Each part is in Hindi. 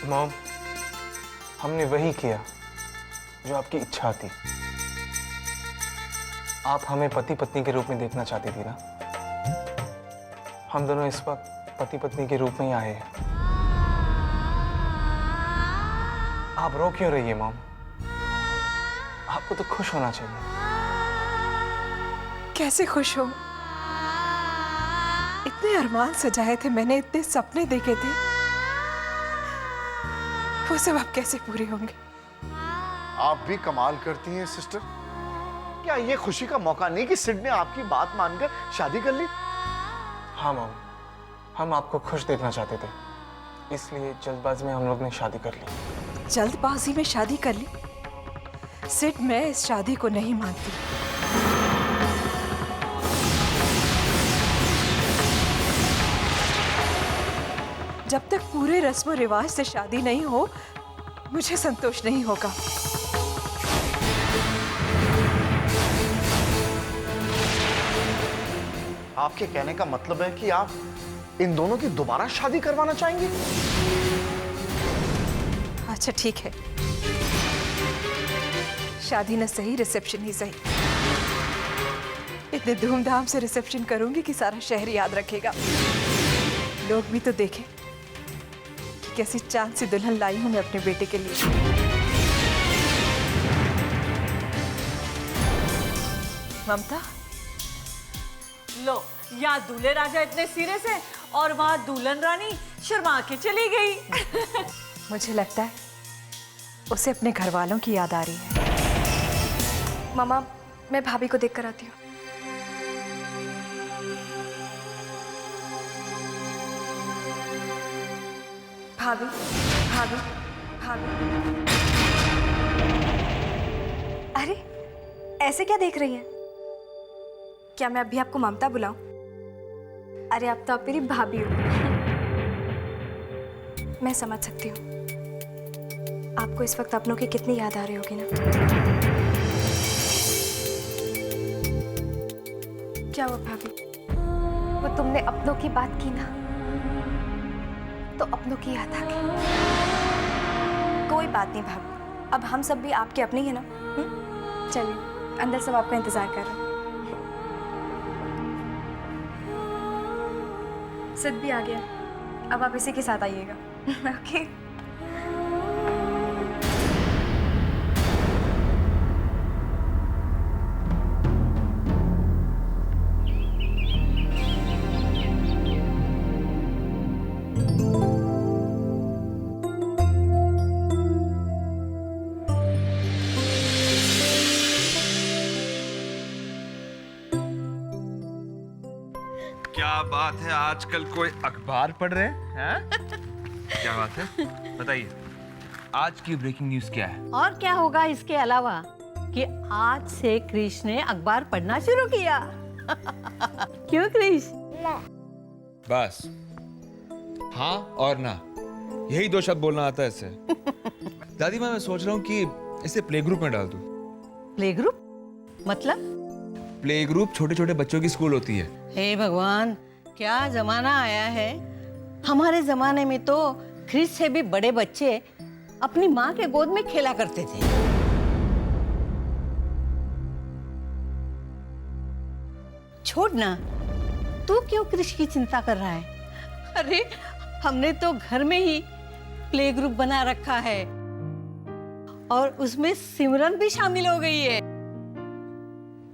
मॉम, हमने वही किया जो आपकी इच्छा थी। आप हमें पति पत्नी के रूप में देखना चाहती थी ना। हम दोनों इस वक्त पति पत्नी के रूप में ही आए हैं। आप रो क्यों रही है मॉम? आपको तो खुश होना चाहिए। कैसे खुश हो? इतने अरमान सजाए थे मैंने, इतने सपने देखे थे, वो सब अब कैसे पूरे होंगे? आप भी कमाल करती हैं सिस्टर। क्या ये खुशी का मौका नहीं कि सिड ने आपकी बात मानकर शादी कर ली? हाँ मॉम, हम आपको खुश देखना चाहते थे, इसलिए जल्दबाजी में हम लोग ने शादी कर ली। जल्दबाजी में शादी कर ली? सिड, मैं इस शादी को नहीं मानती। जब तक पूरे रस्म रिवाज से शादी नहीं हो, मुझे संतोष नहीं होगा। आपके कहने का मतलब है कि आप इन दोनों की दोबारा शादी करवाना चाहेंगे? अच्छा ठीक है, शादी न सही, रिसेप्शन ही सही। इतने धूमधाम से रिसेप्शन करूंगी कि सारा शहर याद रखेगा। लोग भी तो देखें कि कैसी चांद सी दुल्हन लाई हूं मैं अपने बेटे के लिए। ममता, लो, यहाँ दूल्हे राजा इतने सीरियस हैं और वहाँ दुल्हन रानी शर्मा के चली गई। मुझे लगता है उसे अपने घर वालों की याद आ रही है। मामा, मैं भाभी को देख कर आती हूँ। भाभी, भाभी, भाभी। अरे, ऐसे क्या देख रही हैं? क्या मैं अभी आपको ममता बुलाऊं? अरे आप तो आप मेरी भाभी हो। मैं समझ सकती हूँ आपको इस वक्त अपनों की कितनी याद आ रही होगी ना। क्या हुआ भाभी? वो तुमने अपनों की बात की ना, तो अपनों की याद आ गई। कोई बात नहीं भाभी, अब हम सब भी आपके अपने ही है ना। चलिए अंदर सब आपका इंतजार कर रहे हैं। सिद्ध भी आ गया, अब आप इसी के साथ आइएगा। ओके। क्या बात है, आजकल कोई अखबार पढ़ रहे हैं? क्या बात है, बताइए आज की ब्रेकिंग न्यूज़ क्या है? और क्या होगा इसके अलावा कि आज से क्रिश ने अखबार पढ़ना शुरू किया। क्यों क्रिश? बस हाँ और ना, यही दो शब्द बोलना आता है इसे। दादी माँ, मैं सोच रहा हूँ कि इसे प्ले ग्रुप में डाल दूँ। प्ले ग्रुप मतलब? प्ले ग्रुप छोटे छोटे बच्चों की स्कूल होती है। हे भगवान, क्या जमाना आया है। हमारे जमाने में तो क्रिश से भी बड़े बच्चे अपनी माँ के गोद में खेला करते थे। छोड़ ना, तू क्यों क्रिश की चिंता कर रहा है? अरे हमने तो घर में ही प्ले ग्रुप बना रखा है और उसमें सिमरन भी शामिल हो गई है।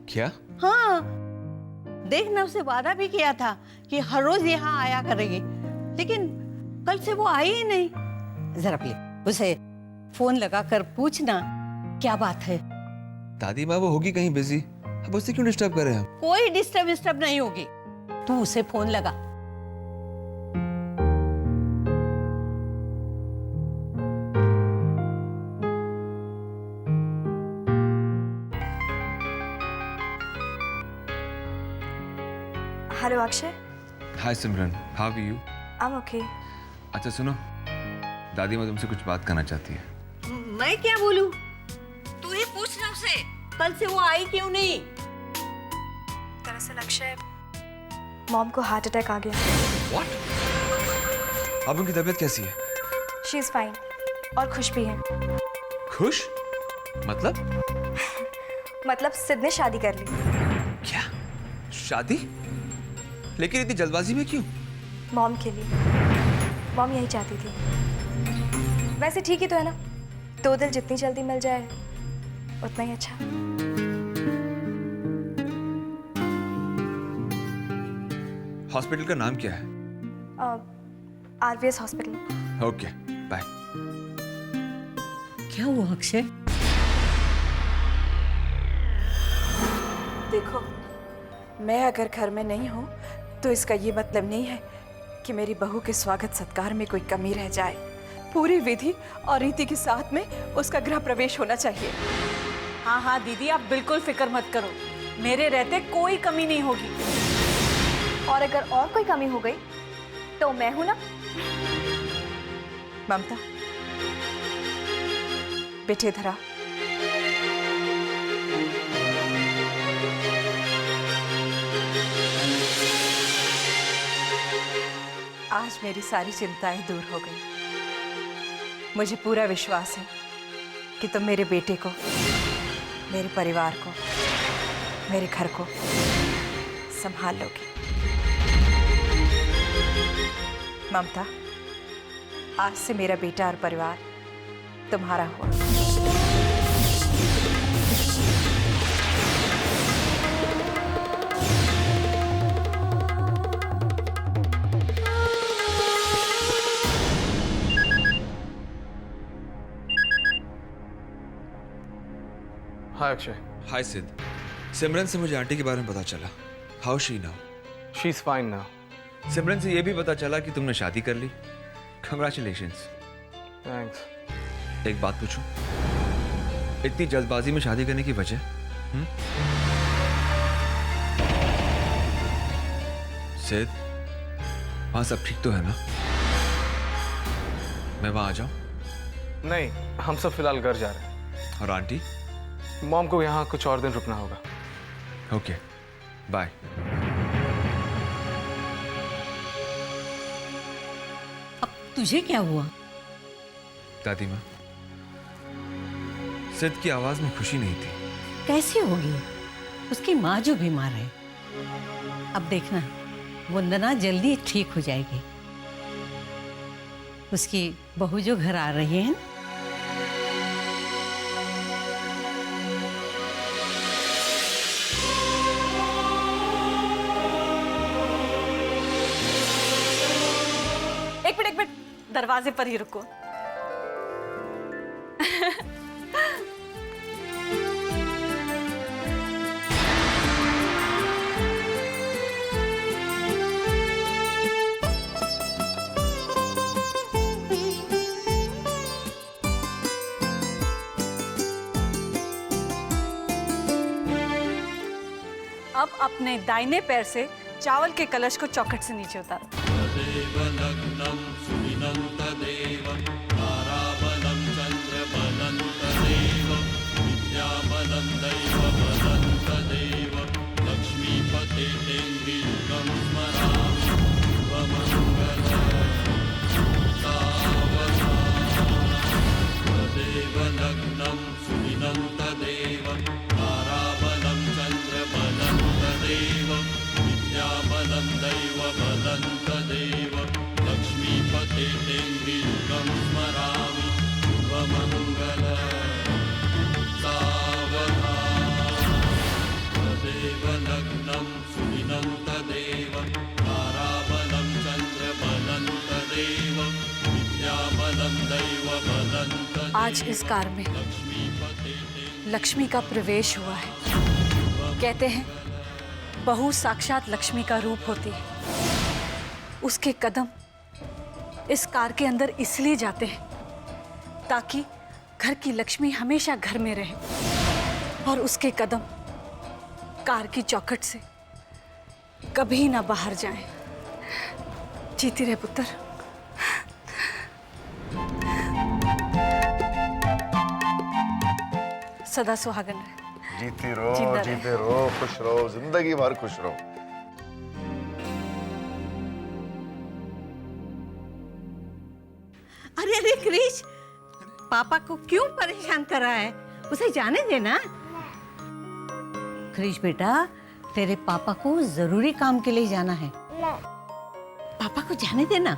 क्या? हाँ, देखना, उसे वादा भी किया था कि हर रोज यहाँ आया करेगी, लेकिन कल से वो आई ही नहीं। जरा प्लीज उसे फोन लगाकर पूछना क्या बात है। दादी माँ, वो होगी कहीं बिजी, अब उससे क्यों डिस्टर्ब कर रहे हैं? कोई डिस्टर्ब नहीं होगी, तू उसे फोन लगा। Hello Akshay. Hi Simran, how are you? I am okay. अच्छा सुनो, दादी माँ तुमसे कुछ बात करना चाहती है। मैं क्या बोलूं? तू ही पूछना उसे, कल से वो आई क्यों नहीं? दरअसल अक्षय, मॉम को हार्ट अटैक आ गया। What? अब उनकी तबीयत कैसी है? शी इज़ फाइन और खुश भी हैं। खुश? मतलब? मतलब सिद्ध ने शादी कर ली। क्या? शादी? लेकिन इतनी जल्दबाजी में क्यों? मॉम के लिए। मॉम यही चाहती थी। वैसे ठीक ही तो है ना, दो दिल जितनी जल्दी मिल जाए उतना ही अच्छा। हॉस्पिटल का नाम क्या है? RVS hospital. Okay, bye. क्या हुआ अक्षय? देखो, मैं अगर घर में नहीं हूँ तो इसका ये मतलब नहीं है कि मेरी बहू के स्वागत सत्कार में कोई कमी रह जाए। पूरी विधि और रीति के साथ में उसका गृह प्रवेश होना चाहिए। हाँ हाँ दीदी, आप बिल्कुल फिक्र मत करो, मेरे रहते कोई कमी नहीं होगी। और अगर और कोई कमी हो गई तो मैं हूं ना। ममता, बेटे धरा। आज मेरी सारी चिंताएं दूर हो गई। मुझे पूरा विश्वास है कि तुम मेरे बेटे को, मेरे परिवार को, मेरे घर को संभाल लोगी। ममता, आज से मेरा बेटा और परिवार तुम्हारा हुआ। हाय अक्षय। हाय सिद्ध। सिमरन से मुझे आंटी के बारे में पता चला। How she now? She is fine now. Simran से यह भी पता चला कि तुमने शादी कर ली। कंग्रेचुलेशंस। थैंक्स। एक बात पूछूं? इतनी जल्दबाजी में शादी करने की वजह? सिद्ध, वहां सब ठीक तो है ना? मैं वहां आ जाऊं? नहीं, हम सब फिलहाल घर जा रहे हैं। और आंटी? मॉम को यहाँ कुछ और दिन रुकना होगा। Okay, bye. अब तुझे क्या हुआ? दादी माँ, सिद्ध की आवाज में खुशी नहीं थी। कैसे होगी? उसकी माँ जो बीमार है। अब देखना, वंदना जल्दी ठीक हो जाएगी। उसकी बहू जो घर आ रही है। एक मिनट, दरवाजे पर ही रुको। अब अपने दाहिने पैर से चावल के कलश को चौखट से नीचे उतारो। आज इस कार में लक्ष्मी का प्रवेश हुआ है। कहते हैं बहू साक्षात लक्ष्मी का रूप होती है। उसके कदम इस कार के अंदर इसलिए जाते हैं ताकि घर की लक्ष्मी हमेशा घर में रहे, और उसके कदम कार की चौखट से कभी ना बाहर जाएं। जीती रहे पुत्र। सदा सुहागन रहे। जीती रहो, जिंदा रहे। जीते रहो, खुश रहो, जिंदगी भर खुश रहो। अरे अरे क्रिश, पापा को क्यों परेशान कर रहा है? उसे जाने देना। क्रिश बेटा, तेरे पापा को जरूरी काम के लिए जाना है। पापा को जाने देना।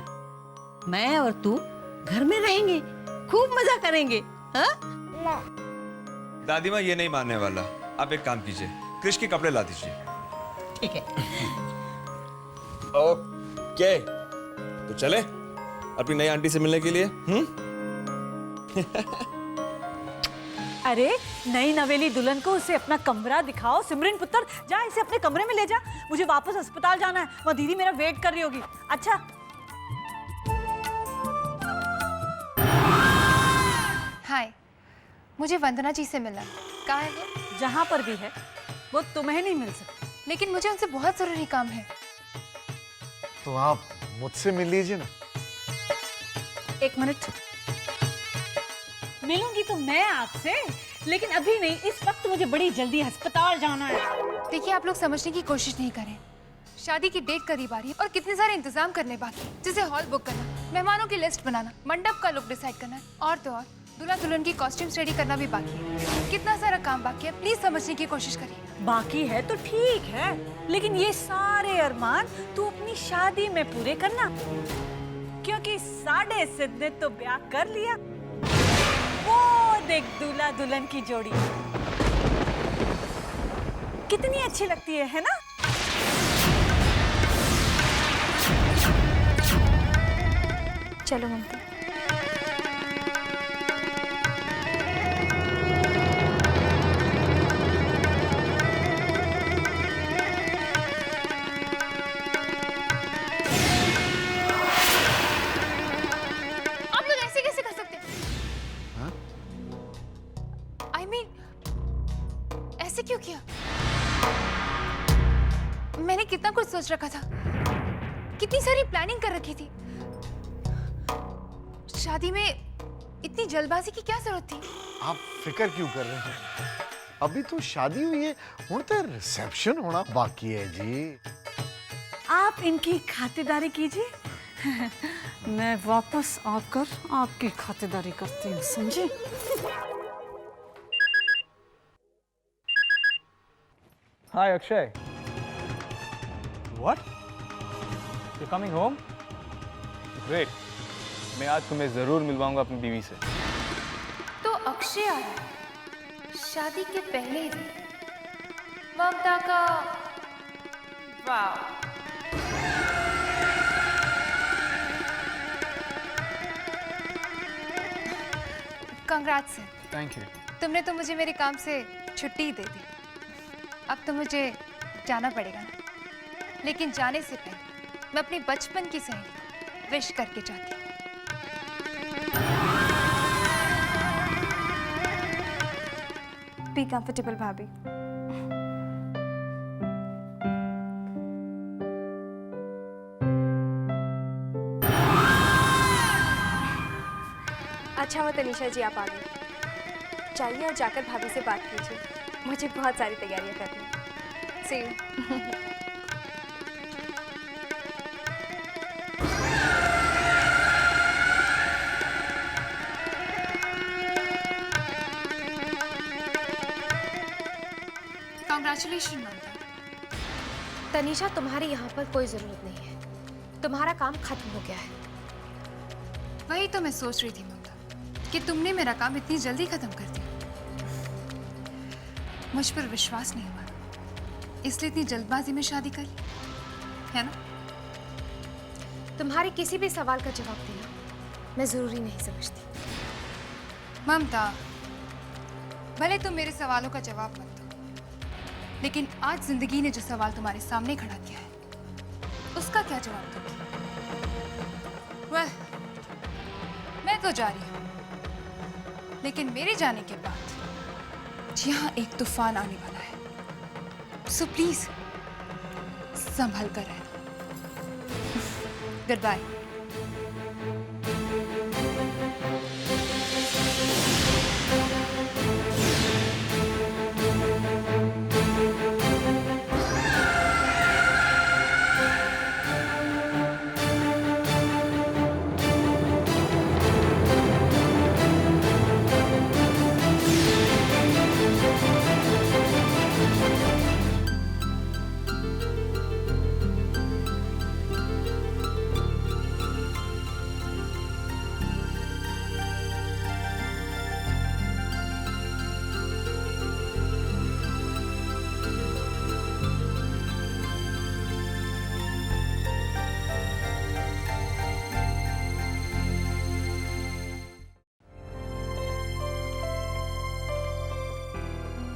मैं और तू घर में रहेंगे, खूब मजा करेंगे। हाँ? दादी माँ ये नहीं मानने वाला। आप एक काम कीजिए, क्रिश के कपड़े ला दीजिए। ठीक है। ओके, तो चले अपनी नई आंटी से मिलने के लिए। अरे नई नवेली दुल्हन को उसे अपना कमरा दिखाओ। सिमरन पुत्र, जा इसे अपने कमरे में ले जा। मुझे वापस अस्पताल जाना है, वहाँ दीदी मेरा वेट कर रही होगी। अच्छा। हाय, मुझे वंदना जी से मिलना है। कहाँ है वो? जहाँ पर भी है, वो तुम्हें नहीं मिल सकती। लेकिन मुझे उनसे बहुत जरूरी काम है। तो आप मुझसे मिल लीजिए ना। एक मिनट, मिलूंगी तो मैं आपसे, लेकिन अभी नहीं। इस वक्त मुझे बड़ी जल्दी अस्पताल जाना है। देखिए, आप लोग समझने की कोशिश नहीं करें। शादी की डेट करीब आ रही है और कितने सारे इंतजाम करने बाकी हैं, जैसे हॉल बुक करना, मेहमानों की लिस्ट बनाना, मंडप का लुक डिसाइड करना है, और तो और दूल्हा दुल्हन की कॉस्ट्यूम्स रेडी करना भी बाकी है। कितना सारा काम बाकी है, प्लीज समझने की कोशिश करिए। बाकी है तो ठीक है, लेकिन ये सारे अरमान तू अपनी शादी में पूरे करना, क्योंकि साढ़े सिद्ध ने तो ब्याह कर लिया। वो देख दूल्हा दुल्हन की जोड़ी कितनी अच्छी लगती है ना? चलो ममता। आप लोग ऐसे कैसे कर सकते हैं? I mean, ऐसे क्यों किया? मैंने कितना कुछ सोच रखा था, कितनी सारी प्लानिंग कर रखी थी। शादी में इतनी जल्दबाजी की क्या जरूरत थी? आप फिक्र क्यों कर रहे हैं? अभी तो शादी हुई है, हुण तो रिसेप्शन होना बाकी है जी। आप इनकी खातिरदारी कीजिए, मैं वापस आकर आपकी खातिरदारी करती हूँ, समझे? हाय Akshay. What? You're coming home? Great. मैं आज तुम्हें जरूर मिलवाऊंगा अपनी बीवी से। तो अक्षय आ रहा है शादी के पहले ही दिन। ममता का वाह। Congrats sir. Thank you. तुमने तो मुझे मेरे काम से छुट्टी ही दे दी। अब तो मुझे जाना पड़ेगा ना, लेकिन जाने से पहले मैं अपनी बचपन की सहेली को विश करके जाती हूँ। बी कंफर्टेबल भाभी। अच्छा हुआ तनीषा जी आप आ गए। जाइए और जाकर भाभी से बात कीजिए, मुझे बहुत सारी तैयारियां करनी हैं। See you. Congratulations, ममता। तनीषा, तुम्हारी यहाँ पर कोई जरूरत नहीं है, तुम्हारा काम खत्म हो गया है। वही तो मैं सोच रही थी ममता, कि तुमने मेरा काम इतनी जल्दी खत्म कर दिया। मुझ पर विश्वास नहीं हुआ, इसलिए इतनी जल्दबाजी में शादी कर ली, है ना? तुम्हारे किसी भी सवाल का जवाब देना मैं जरूरी नहीं समझती। ममता, भले तुम मेरे सवालों का जवाब मत दो, लेकिन आज जिंदगी ने जो सवाल तुम्हारे सामने खड़ा किया है, उसका क्या जवाब दोगी? वह मैं तो जा रही हूँ, लेकिन मेरे जाने के बाद यहाँ एक तूफान आने वाला है, सो प्लीज संभल कर रहना। Good bye.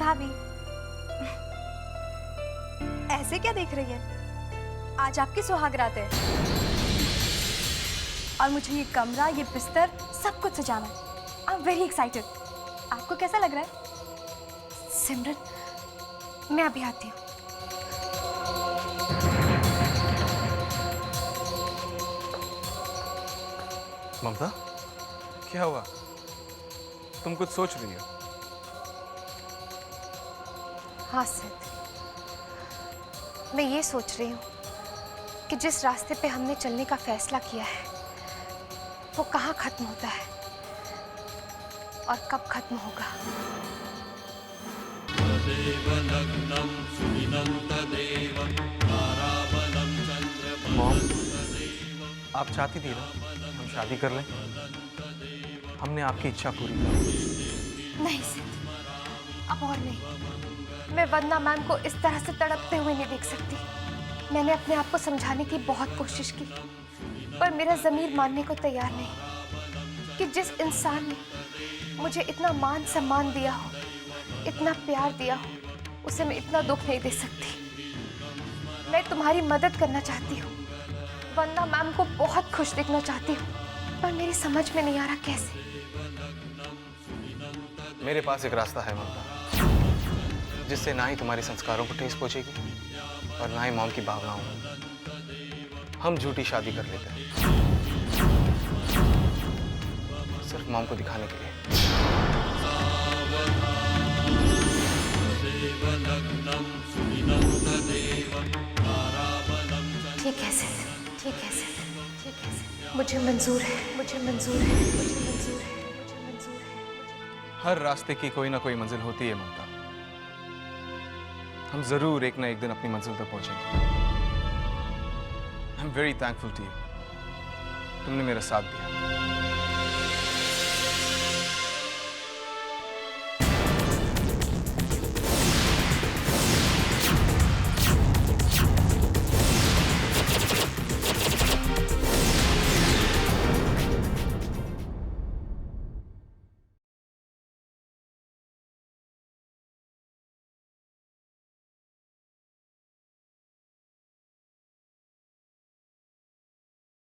भाभी, ऐसे क्या देख रही है? आज आपकी सुहागरात है और मुझे ये कमरा, ये बिस्तर सब कुछ सजाना है। आई एम वेरी एक्साइटेड। आपको कैसा लग रहा है? सिमरन, मैं अभी आती हूँ। ममता, क्या हुआ? तुम कुछ सोच रही हो? हाँ सिद्ध, मैं ये सोच रही हूँ कि जिस रास्ते पे हमने चलने का फैसला किया है वो कहाँ खत्म होता है और कब खत्म होगा। मॉम, आप चाहती थी ना हम शादी कर लें? हमने आपकी इच्छा पूरी की। नहीं सिद्ध, अब और नहीं। मैं वंदना मैम को इस तरह से तड़पते हुए नहीं देख सकती। मैंने अपने आप को समझाने की बहुत कोशिश की, पर मेरा ज़मीर मानने को तैयार नहीं कि जिस इंसान ने मुझे इतना मान सम्मान दिया हो, इतना प्यार दिया हो, उसे मैं इतना दुख नहीं दे सकती। मैं तुम्हारी मदद करना चाहती हूँ, वंदना मैम को बहुत खुश देखना चाहती हूँ, पर मेरी समझ में नहीं आ रहा कैसे। मेरे पास एक रास्ता है ममता, जिससे ना ही तुम्हारे संस्कारों को ठेस पहुंचेगी और ना ही मॉम की भावनाओं को। हम झूठी शादी कर लेते हैं, सिर्फ मॉम को दिखाने के लिए। ठीक है सिद्ध, ठीक है सिद्ध, ठीक है सिद्ध। मुझे मंजूर है, मुझे मंजूर है, मुझे मंजूर है, मुझे मंजूर है। हर रास्ते की कोई ना कोई मंजिल होती है ममता। हम जरूर एक ना एक दिन अपनी मंजिल तक पहुंचेंगे। I am very thankful to you, तुमने मेरा साथ दिया।